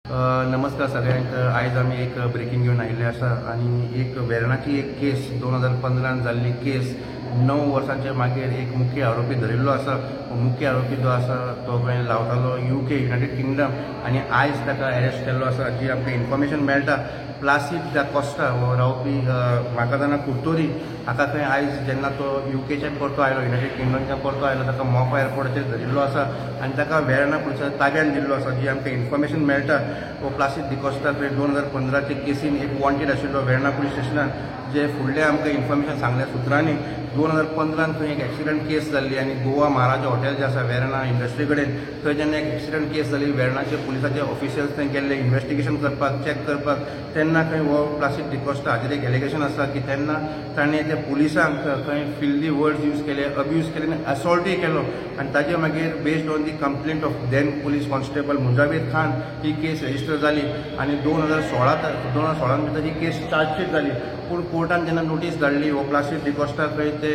नमस्कार सगळ्यांक। आयज आमी एक ब्रेकिंग घेवन आयिल्ले आसा आनी एक वेर्णाची एक केस 2015 जाल्ली केस 9 वर्सांचे मागीर एक मुख्य आरोपी धरिल्लो आसा। मुख्य आरोपी जो आसा तो खंय लावतालो UK युनायटेड किंगडम आनी आयज ताका अरेस्ट केल्लो आसा। जी आमकां इन्फॉर्मेशन मेळटा प्लासीद दा कॉस्टा हो रावपी म्हाका जाणा कुर्तोरी हाका खंय आयज जेन्ना तो UKच्यान परतो आयलो युनायटेड किंगडमच्यान परतो आयलो ताका मोपा एअरपोर्टाचेर धरिल्लो आसा आनी ताका वेर्णा पुलिसाच्या ताब्यात दिल्लो आसा। जी आमकां इन्फॉर्मेशन मेळटा वो प्लासीद दी कॉस्टा खंय 2015चे केसीन एक वॉन्टेड आशिल्लो वेर्णा पुलीस स्टेशनान। जे फुडले आमकां इन्फॉर्मेशन सांगल्या सुत्रांनी 2015 खंय एक एक्सिडंट केस जाल्ली आनी गोवा महाराजा हॉटेल जे आसा वेर्णा इंडस्ट्री कडेन थंय जेन्ना एक एक्सिडंट केस जाल्ली वेर्णाचे पुलिसाचे ऑफिशियल्स थंय गेल्ले इन्व्हेस्टिगेशन करपाक चॅक करपाक तेन्ना खंय हो प्लासीद दी कॉस्टा हाचेर एक एलिगेशन आसा की तेन्ना ताणें त्या पुलिसांक खंय फिल्दी वर्ड्स यूज केले, अब्यूज केले आनी असॉल्टूय केलो आनी ताजे मागीर based on the complaint of then police constable Mujawar Khan ही केस रजिस्टर जाली आनी 2016 भितर ही केस चार्जशीट जाली। पूण कोर्टान जेन्ना नोटीस धाडली हो प्लासीद दी कॉस्टा खंय ते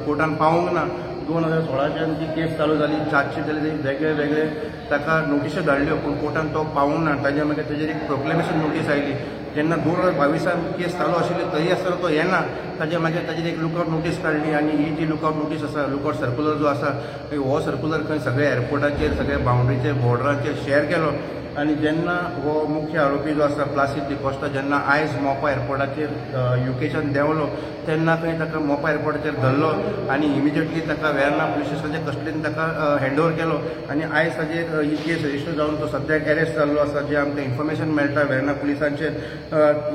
कोर्टान पावूंक ना। 2016च्यान जी केस चालू जाली चार्जशीट जाली वेगळे वेगळे ताका नोटिश्यो धाडल्यो पूण कोर्टान तो पावूंक ना। ताज्या मागीर ताजेर एक प्रोक्लेमेशन नोटीस आयली जेन्ना 2022 केस चालू आशिल्ली तरी आसतना तो येना। ताज्या मागीर ताजेर एक लुकआउट नोटीस काडली आनी ही जी लुकआउट नोटीस आसा लुकआउट सर्क्युलर जो आसा हो सर्क्युलर खंय सगळ्या एअरपोर्टाचेर सगळ्या बाउंड्रीचेर बॉर्डरांचेर शेअर केलो आनी जेन्ना हो मुख्य आरोपी जो आसा प्लासीद दी कॉस्टा जेन्ना आयज मोपा एअरपोर्टाचेर UKच्यान देंवलो तेन्ना खंय ताका मोपा एअरपोर्टाचेर धरलो आनी इमिजिएटली ताका वेर्णा पुलीस स्टेशनाच्या कस्टडीन ताका हँडओवर केलो आनी आयज ताजेर ही केस रजिस्टर जावन तो सद्याक अरेस्ट जाल्लो आसा। जे आमकां इन्फॉर्मेशन मेळटा वेर्णा पुलिसांचेर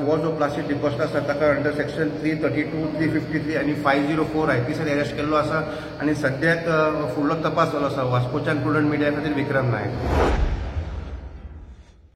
हो जो प्लासीद दी कॉस्टा आसा ताका अंडर सेक्शन 332, 353 आनी 504 IPCन अरेस्ट केल्लो आसा आनी सद्याक फुडलो तपास चालू आसा। वास्कोच्यान प्रुडंट मिडिया खातीर विक्रम नायक।